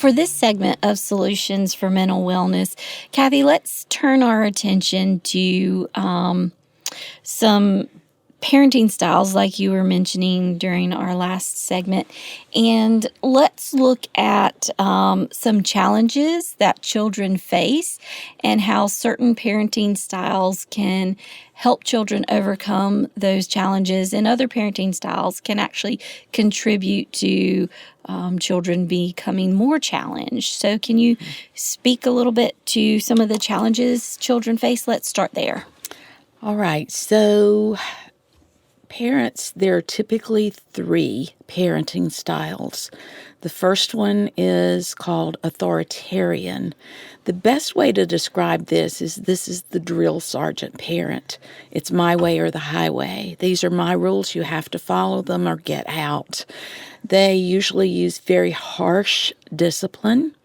for this segment of Solutions for Mental Wellness, Kathy, let's turn our attention to some parenting styles like you were mentioning during our last segment. And let's look at some challenges that children face and how certain parenting styles can help children overcome those challenges, and other parenting styles can actually contribute to children becoming more challenged. So can you speak a little bit to some of the challenges children face? Let's start there. All right. So parents, there are typically 3 parenting styles. The first one is called authoritarian. The best way to describe this is the drill sergeant parent. It's my way or the highway. These are my rules. You have to follow them or get out. They usually use very harsh discipline,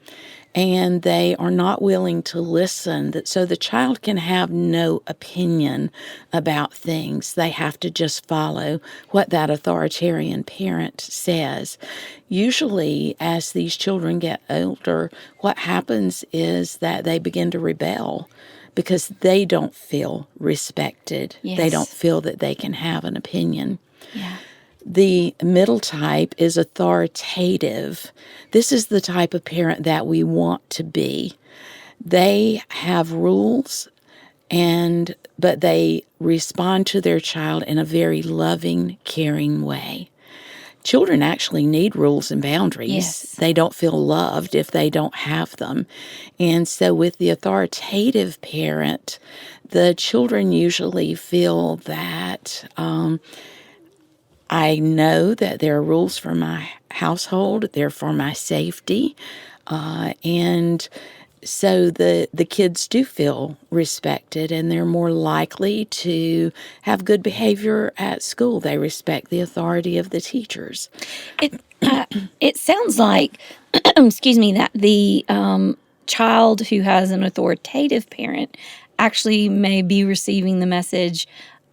and they are not willing to listen, so the child can have no opinion about things. They have to just follow what that authoritarian parent says. Usually, as these children get older, what happens is that they begin to rebel because they don't feel respected. Yes. They don't feel that they can have an opinion. Yeah. The middle type is authoritative. This is the type of parent that we want to be. They have rules, but they respond to their child in a very loving, caring way. Children actually need rules and boundaries. Yes. They don't feel loved if they don't have them. And so with the authoritative parent, the children usually feel that I know that there are rules for my household, they're for my safety, and so the kids do feel respected, and they're more likely to have good behavior at school. They respect the authority of the teachers. It sounds like, excuse me, that the child who has an authoritative parent actually may be receiving the message,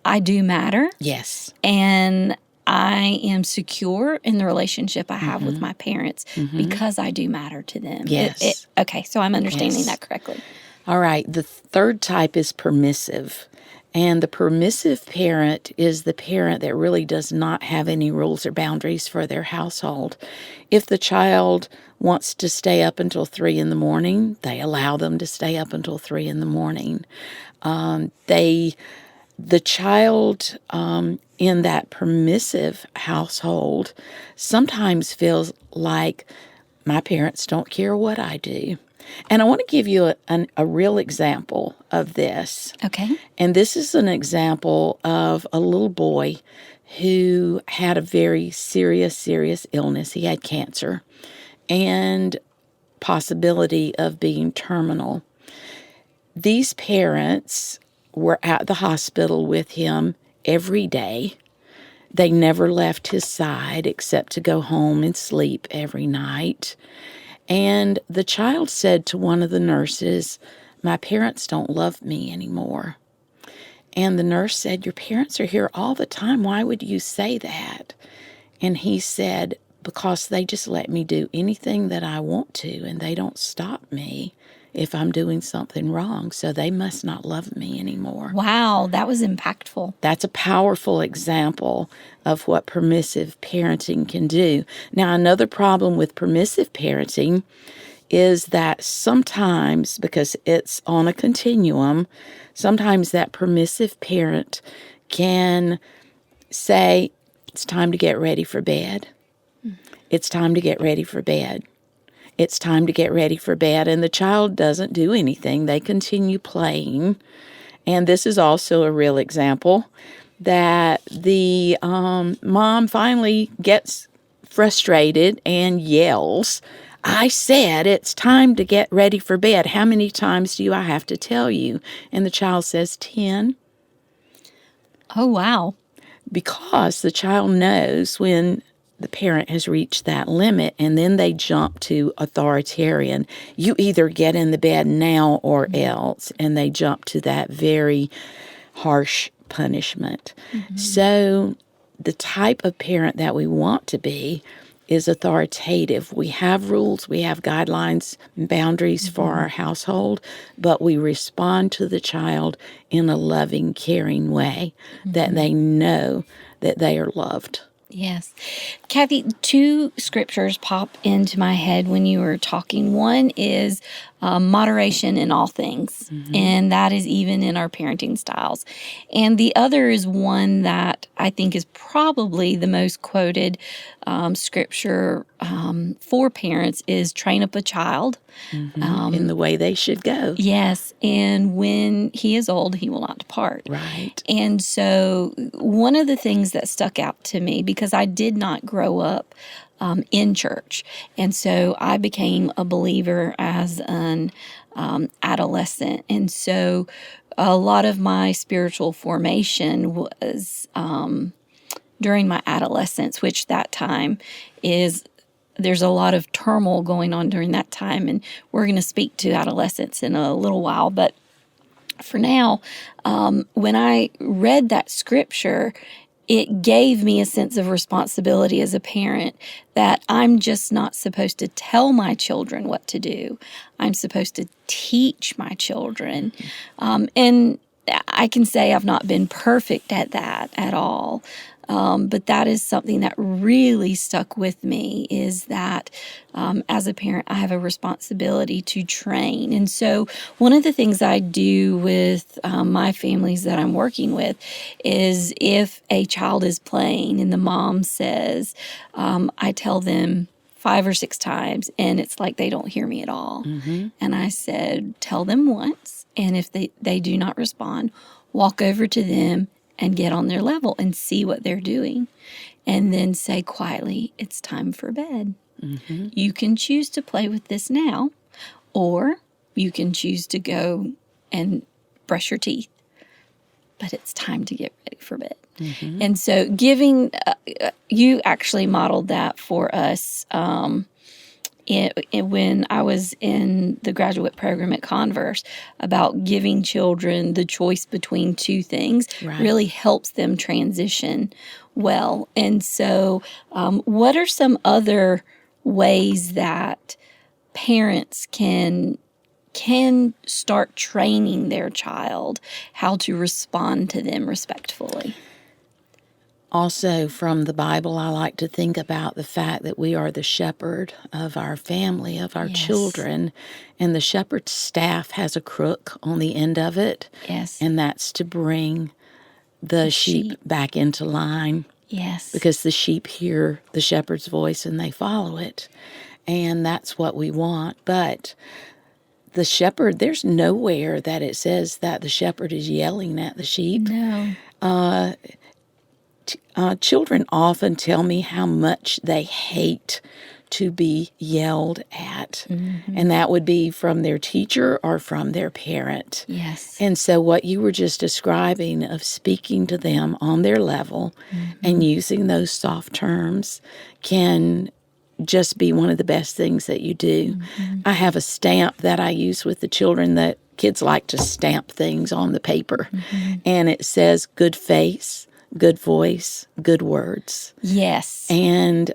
I do matter. Yes. And I am secure in the relationship I have with my parents because I do matter to them. Yes. Okay, so I'm understanding Yes. that correctly. All right. The third type is permissive. And the permissive parent is the parent that really does not have any rules or boundaries for their household. If the child wants to stay up until 3 in the morning, they allow them to stay up until 3 in the morning. The child in that permissive household sometimes feels like my parents don't care what I do. And I want to give you a real example of this. Okay. And this is an example of a little boy who had a very serious illness. He had cancer and possibility of being terminal. These parents were at the hospital with him every day. They never left his side except to go home and sleep every night. And the child said to one of the nurses, my parents don't love me anymore. And the nurse said, your parents are here all the time. Why would you say that? And he said, because they just let me do anything that I want to, and they don't stop me if I'm doing something wrong, so they must not love me anymore. Wow, that was impactful. That's a powerful example of what permissive parenting can do. Now, another problem with permissive parenting is that sometimes, because it's on a continuum, sometimes that permissive parent can say, it's time to get ready for bed. It's time to get ready for bed. It's time to get ready for bed. And the child doesn't do anything. They continue playing. And this is also a real example that the mom finally gets frustrated and yells, I said it's time to get ready for bed. How many times do I have to tell you? And the child says 10. Oh, wow. Because the child knows when the parent has reached that limit, and then they jump to authoritarian. You either get in the bed now or else, and they jump to that very harsh punishment. So the type of parent that we want to be is authoritative. We have rules, we have guidelines and boundaries for our household, but we respond to the child in a loving, caring way that they know that they are loved. Yes. Kathy, two scriptures pop into my head when you were talking. One is moderation in all things, and that is even in our parenting styles. And the other is one that I think is probably the most quoted scripture for parents is train up a child. In the way they should go. Yes, and when he is old, he will not depart. Right. And so one of the things that stuck out to me, because I did not grow up in church, and so I became a believer as an adolescent. And so a lot of my spiritual formation was during my adolescence, which that time is there's a lot of turmoil going on during that time, and we're going to speak to adolescence in a little while. But for now, when I read that scripture, it gave me a sense of responsibility as a parent that I'm just not supposed to tell my children what to do. I'm supposed to teach my children. And I can say I've not been perfect at that at all. But that is something that really stuck with me is that as a parent, I have a responsibility to train. And so one of the things I do with my families that I'm working with is if a child is playing and the mom says, I tell them 5 or 6 times, and it's like they don't hear me at all. And I said, tell them once, and if they do not respond, walk over to them and get on their level and see what they're doing. And then say quietly, it's time for bed. You can choose to play with this now, or you can choose to go and brush your teeth. But it's time to get ready for bed. And so you actually modeled that for us when I was in the graduate program at Converse about giving children the choice between two things really helps them transition well. And so what are some other ways that parents can start training their child how to respond to them respectfully? Also, from the Bible, I like to think about the fact that we are the shepherd of our family, of our children, and the shepherd's staff has a crook on the end of it. Yes. And that's to bring the sheep back into line. Yes. Because the sheep hear the shepherd's voice and they follow it. And that's what we want. But the shepherd, there's nowhere that it says that the shepherd is yelling at the sheep. No. Children often tell me how much they hate to be yelled at. And that would be from their teacher or from their parent. Yes. And so what you were just describing of speaking to them on their level and using those soft terms can just be one of the best things that you do. I have a stamp that I use with the children that kids like to stamp things on the paper. And it says good face, good voice, good words. Yes. And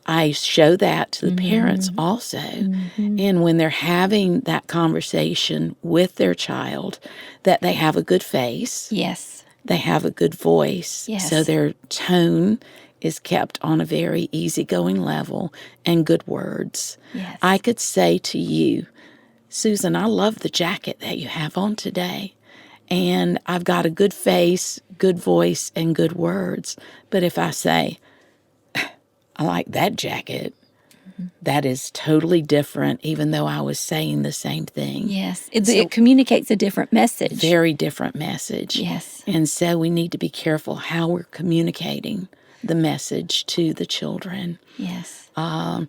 I show that to the parents also. And when they're having that conversation with their child, that they have a good face. Yes. They have a good voice. Yes. So their tone is kept on a very easygoing level and good words. Yes. I could say to you, Susan, I love the jacket that you have on today. And I've got a good face, good voice, and good words. But if I say, I like that jacket, that is totally different, even though I was saying the same thing. Yes. It communicates a different message. Very different message. Yes. And so we need to be careful how we're communicating the message to the children. Yes. I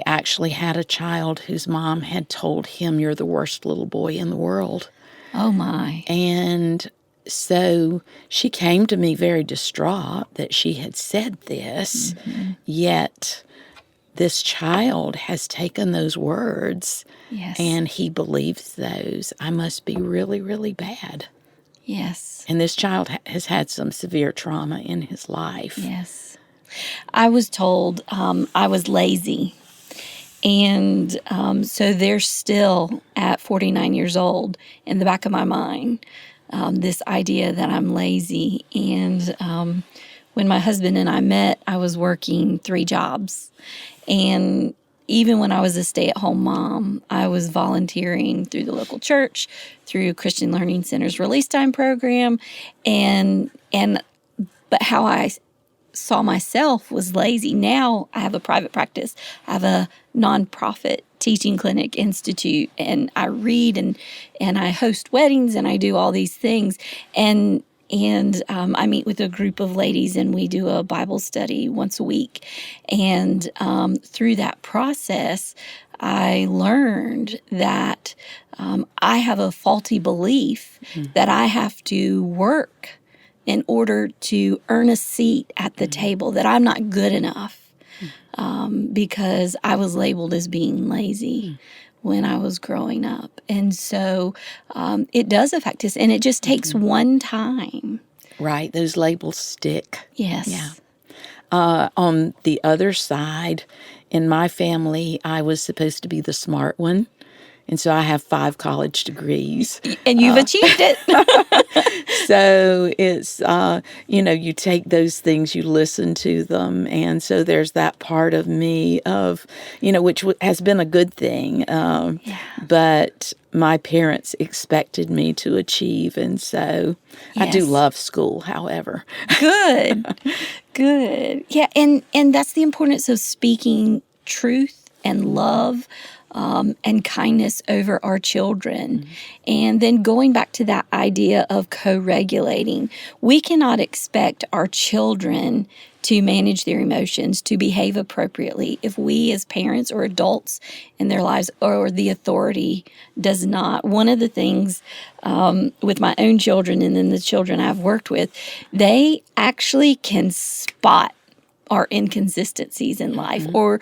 actually had a child whose mom had told him, "You're the worst little boy in the world." Oh, my. And so she came to me very distraught that she had said this, yet this child has taken those words Yes. and he believes those. I must be really, really bad. Yes. And this child has had some severe trauma in his life. Yes. I was told I was lazy. And so there's still, at 49 years old, in the back of my mind, this idea that I'm lazy. And when my husband and I met, I was working 3 jobs. And even when I was a stay-at-home mom, I was volunteering through the local church, through Christian Learning Center's Release Time program, and but how I saw myself was lazy. Now I have a private practice. I have a nonprofit teaching clinic institute, and I read and I host weddings and I do all these things. And I meet with a group of ladies and we do a Bible study once a week. And through that process, I learned that I have a faulty belief that I have to work in order to earn a seat at the table, that I'm not good enough because I was labeled as being lazy when I was growing up. And so it does affect us, and it just takes one time. Right. Those labels stick. Yes. Yeah. On the other side, in my family, I was supposed to be the smart one. And so I have 5 college degrees. And you've achieved it. So it's, you take those things, you listen to them. And so there's that part of me of, which has been a good thing. But my parents expected me to achieve. And so I do Yes. love school, however. Good. Good. Yeah. And that's the importance of speaking truth and love and kindness over our children. And then going back to that idea of co-regulating, we cannot expect our children to manage their emotions, to behave appropriately, if we as parents or adults in their lives or the authority does not. One of the things with my own children and then the children I've worked with, they actually can spot our inconsistencies in life or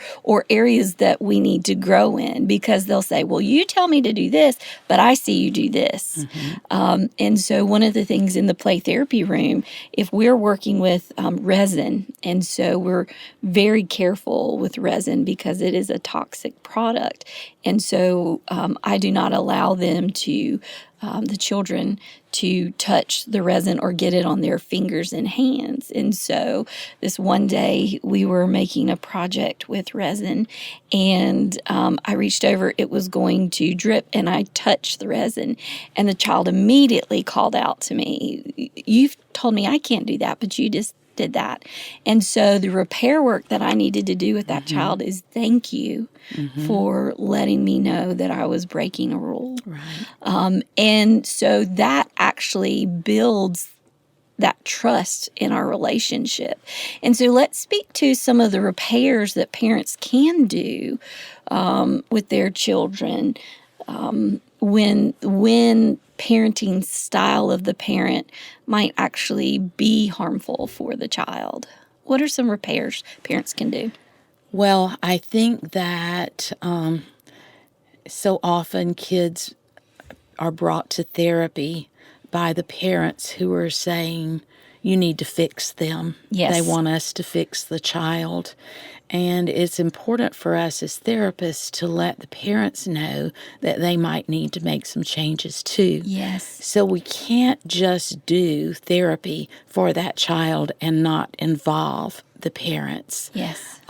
areas that we need to grow in, because they'll say, well, you tell me to do this, but I see you do this. And so one of the things in the play therapy room, if we're working with resin, and so we're very careful with resin because it is a toxic product. And so I do not allow them to, the children, to touch the resin or get it on their fingers and hands. And so this one day we were making a project with resin, and I reached over, it was going to drip, and I touched the resin, and the child immediately called out to me, "You've told me I can't do that, but you just did that." And so the repair work that I needed to do with that child is thank you for letting me know that I was breaking a rule. Right. And so that actually builds that trust in our relationship. And so let's speak to some of the repairs that parents can do with their children when parenting style of the parent might actually be harmful for the child. What are some repairs parents can do? Well, I think that so often kids are brought to therapy by the parents who are saying, you need to fix them. Yes. They want us to fix the child. And it's important for us as therapists to let the parents know that they might need to make some changes too. Yes. So we can't just do therapy for that child and not involve the parents. Yes.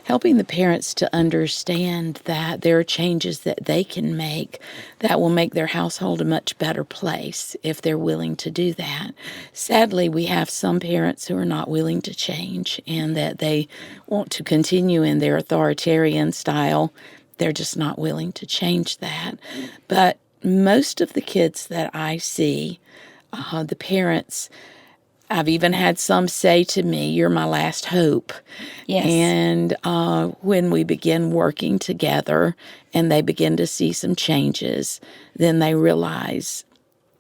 Helping the parents to understand that there are changes that they can make that will make their household a much better place if they're willing to do that. Sadly, we have some parents who are not willing to change and that they want to continue in their authoritarian style. They're just not willing to change that. But most of the kids that I see, the parents, I've even had some say to me, you're my last hope. Yes. And when we begin working together and they begin to see some changes, then they realize,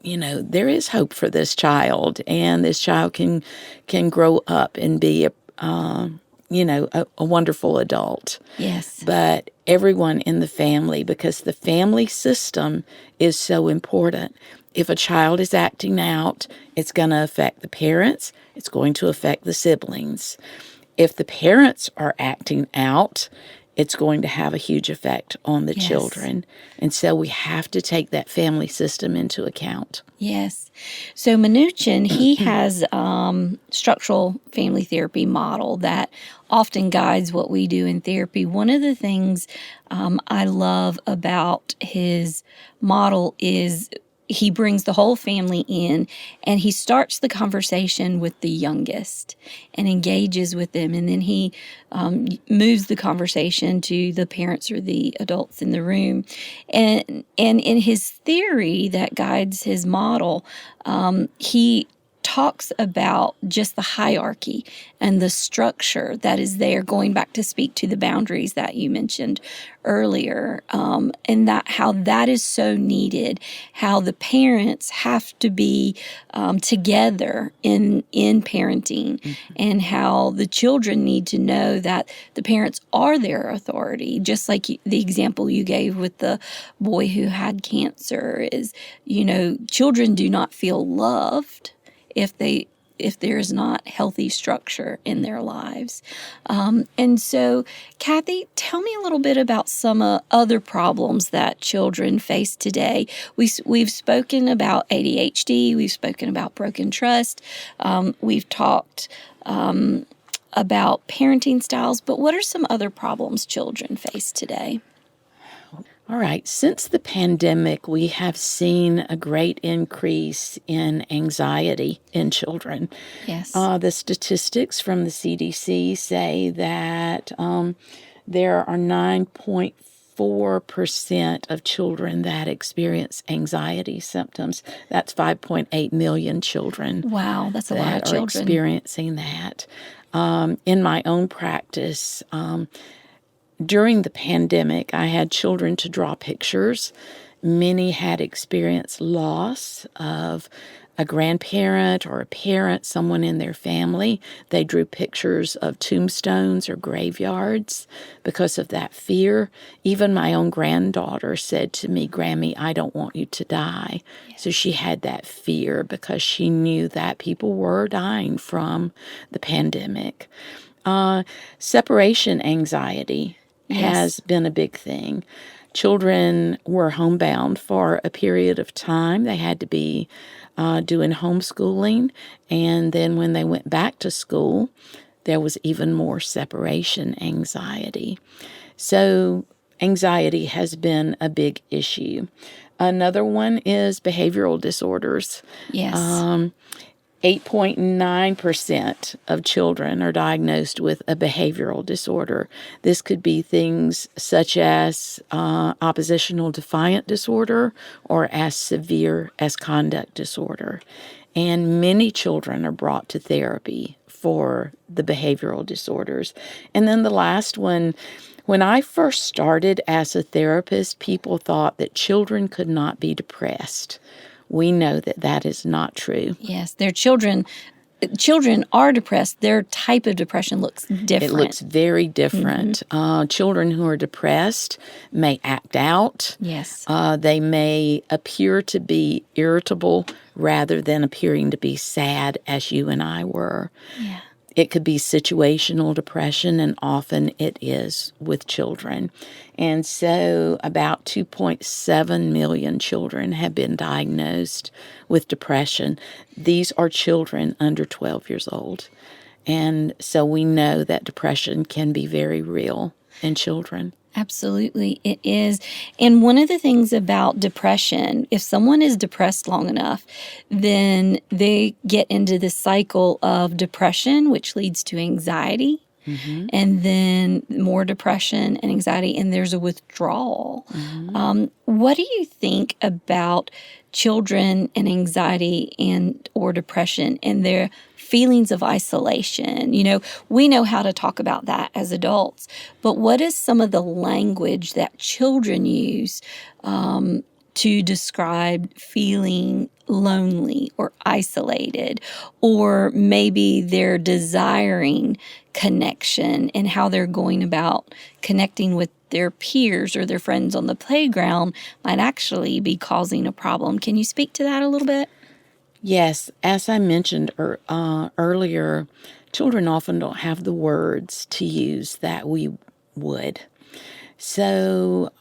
there is hope for this child, and this child can grow up and be a wonderful adult. Yes. But everyone in the family, because the family system is so important. If a child is acting out, it's going to affect the parents. It's going to affect the siblings. If the parents are acting out, it's going to have a huge effect on the Yes. children. And so we have to take that family system into account. Yes. So Mnuchin, he has structural family therapy model that often guides what we do in therapy. One of the things I love about his model is he brings the whole family in and he starts the conversation with the youngest and engages with them. And then he moves the conversation to the parents or the adults in the room. And in his theory that guides his model, he talks about just the hierarchy and the structure that is there, going back to speak to the boundaries that you mentioned earlier, and that how that is so needed, how the parents have to be together in parenting, and how the children need to know that the parents are their authority, just like the example you gave with the boy who had cancer is, children do not feel loved if there is not healthy structure in their lives. And so, Kathy, tell me a little bit about some other problems that children face today. We've spoken about ADHD. We've spoken about broken trust. We've talked about parenting styles. But what are some other problems children face today? All right. Since the pandemic, we have seen a great increase in anxiety in children. Yes. The statistics from the CDC say that there are 9.4% of children that experience anxiety symptoms. That's 5.8 million children. Wow, that's a lot of that are children. experiencing that. In my own practice, during the pandemic, I had children to draw pictures. Many had experienced loss of a grandparent or a parent, someone in their family. They drew pictures of tombstones or graveyards because of that fear. Even my own granddaughter said to me, "Grammy, I don't want you to die." Yes. So she had that fear because she knew that people were dying from the pandemic. Separation anxiety has been a big thing. Children were homebound for a period of time. They had to be doing homeschooling. And then when they went back to school, there was even more separation anxiety. So anxiety has been a big issue. Another one is behavioral disorders. Yes. 8.9% of children are diagnosed with a behavioral disorder. This could be things such as oppositional defiant disorder or as severe as conduct disorder. And many children are brought to therapy for the behavioral disorders. And then the last one, when I first started as a therapist, people thought that children could not be depressed. We know that that is not true. Yes, their children are depressed. Their type of depression looks different. It looks very different. Children who are depressed may act out. Yes. They may appear to be irritable rather than appearing to be sad, as you and I were. Yeah. It could be situational depression, and often it is with children. And so about 2.7 million children have been diagnosed with depression. These are children under 12 years old. And so we know that depression can be very real in children. Absolutely, it is. And one of the things about depression, if someone is depressed long enough, then they get into the cycle of depression, which leads to anxiety, and then more depression and anxiety, and there's a withdrawal. What do you think about children and anxiety and or depression and their feelings of isolation? We know how to talk about that as adults, but what is some of the language that children use to describe feeling lonely or isolated, or maybe they're desiring connection and how they're going about connecting with their peers or their friends on the playground might actually be causing a problem? Can you speak to that a little bit? Yes, as I mentioned earlier, children often don't have the words to use that we would. So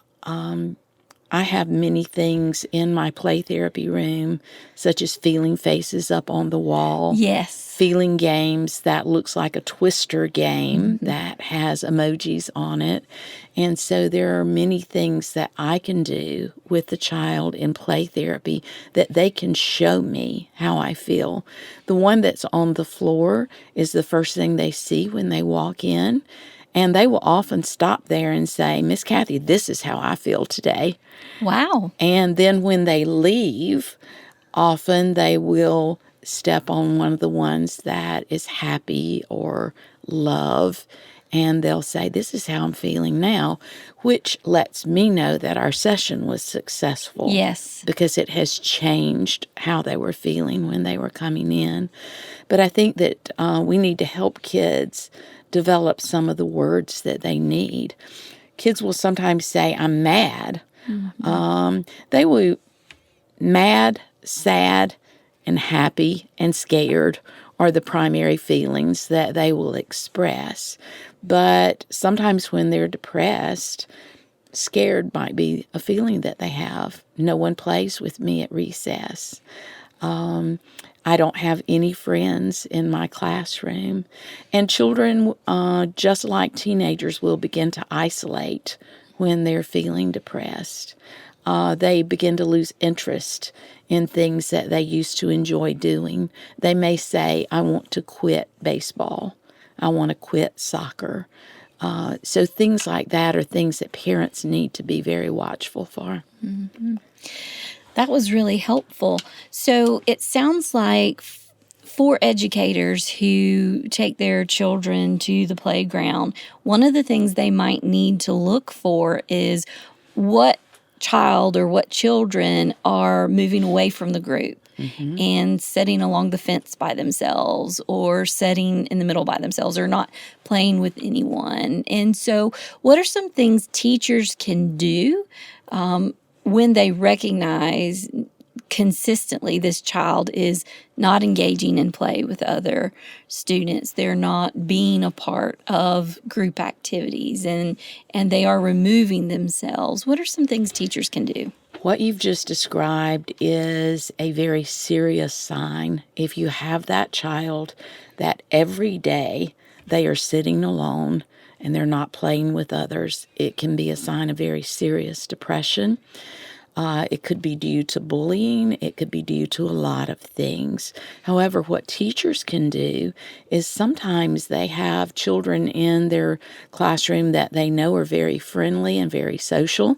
I have many things in my play therapy room, such as feeling faces up on the wall. Yes. Feeling games that looks like a twister game that has emojis on it. And so there are many things that I can do with the child in play therapy that they can show me how I feel. The one that's on the floor is the first thing they see when they walk in. And they will often stop there and say, Miss Kathy, this is how I feel today. Wow. And then when they leave, often they will step on one of the ones that is happy or love, and they'll say, this is how I'm feeling now, which lets me know that our session was successful. Yes. Because it has changed how they were feeling when they were coming in. But I think that we need to help kids develop some of the words that they need. Kids will sometimes say, I'm mad. They will mad, sad, and happy and scared are the primary feelings that they will express. But sometimes when they're depressed, scared might be a feeling that they have. No one plays with me at recess. I don't have any friends in my classroom. And children, just like teenagers, will begin to isolate when they're feeling depressed. They begin to lose interest in things that they used to enjoy doing. They may say, I want to quit baseball. I want to quit soccer. So things like that are things that parents need to be very watchful for. That was really helpful. So it sounds like for educators who take their children to the playground, one of the things they might need to look for is what child or what children are moving away from the group and sitting along the fence by themselves or sitting in the middle by themselves or not playing with anyone. And so what are some things teachers can do when they recognize consistently this child is not engaging in play with other students? They're not being a part of group activities and they are removing themselves. What are some things teachers can do? What you've just described is a very serious sign. If you have that child that every day they are sitting alone and they're not playing with others, it can be a sign of very serious depression. It could be due to bullying. It could be due to a lot of things. However, what teachers can do is sometimes they have children in their classroom that they know are very friendly and very social,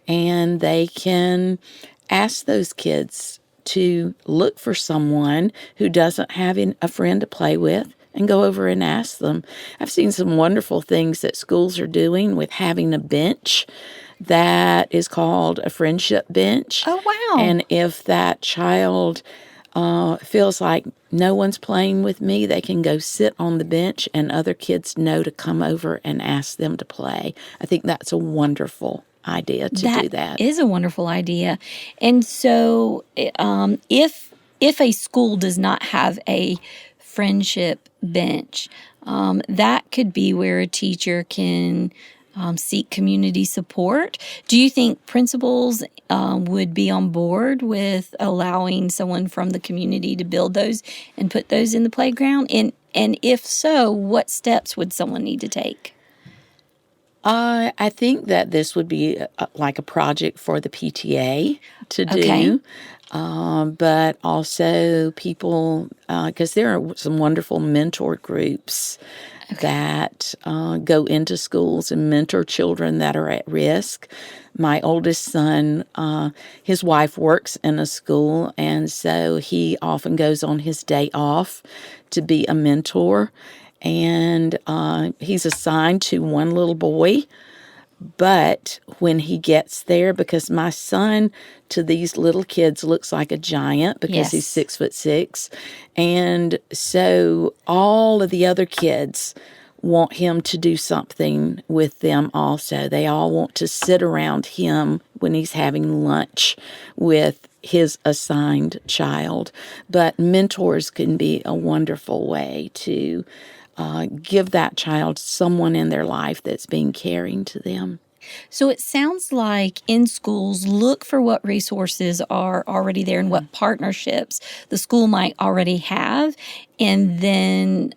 and they can ask those kids to look for someone who doesn't have a friend to play with and go over and ask them. I've seen some wonderful things that schools are doing with having a bench that is called a friendship bench. Oh, wow. And if that child feels like no one's playing with me, they can go sit on the bench and other kids know to come over and ask them to play. I think that's a wonderful idea to do that. That is a wonderful idea. And so if a school does not have a friendship bench, that could be where a teacher can seek community support. Do you think principals would be on board with allowing someone from the community to build those and put those in the playground? And if so, what steps would someone need to take? I think that this would be like a project for the PTA to do. Okay. But also people, because there are some wonderful mentor groups that go into schools and mentor children that are at risk. My oldest son, his wife works in a school, and so he often goes on his day off to be a mentor. And he's assigned to one little boy. But when he gets there, because my son to these little kids looks like a giant because he's 6'6", and so all of the other kids want him to do something with them also. They all want to sit around him when he's having lunch with his assigned child. But mentors can be a wonderful way to give that child someone in their life that's being caring to them. So it sounds like in schools, look for what resources are already there and what partnerships the school might already have, and then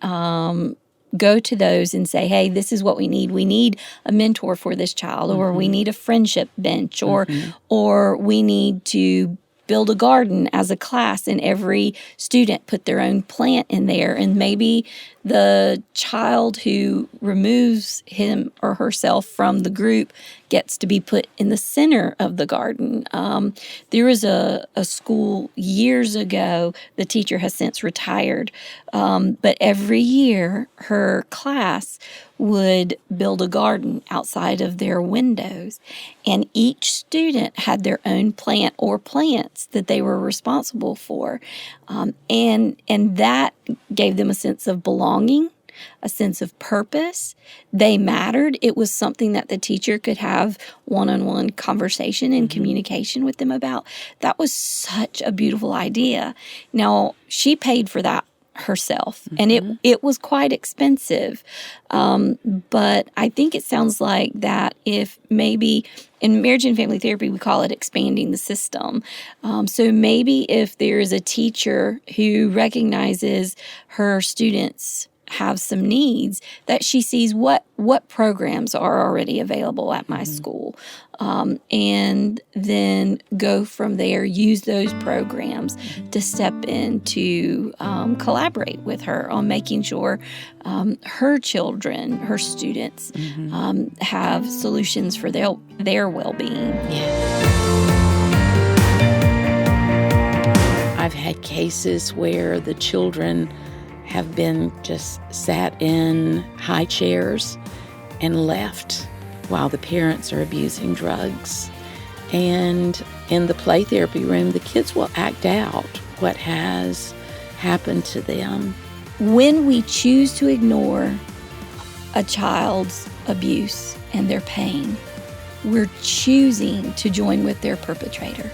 go to those and say, hey, this is what we need. We need a mentor for this child, or we need a friendship bench, or we need to build a garden as a class, and every student put their own plant in there. And maybe the child who removes him or herself from the group gets to be put in the center of the garden. There was a school years ago, the teacher has since retired, but every year her class would build a garden outside of their windows, and each student had their own plant or plants that they were responsible for, and that gave them a sense of belonging, a sense of purpose. They mattered. It was something that the teacher could have one-on-one conversation and communication with them about. That was such a beautiful idea. Now, she paid for that herself, and it was quite expensive. But I think it sounds like that if maybe in marriage and family therapy, we call it expanding the system. So maybe if there is a teacher who recognizes her students have some needs, that she sees what programs are already available at my school, and then go from there, use those programs to step in to collaborate with her on making sure her children, her students, have solutions for their well-being. I've had cases where the children have been just sat in high chairs and left while the parents are abusing drugs. And in the play therapy room, the kids will act out what has happened to them. When we choose to ignore a child's abuse and their pain, we're choosing to join with their perpetrator.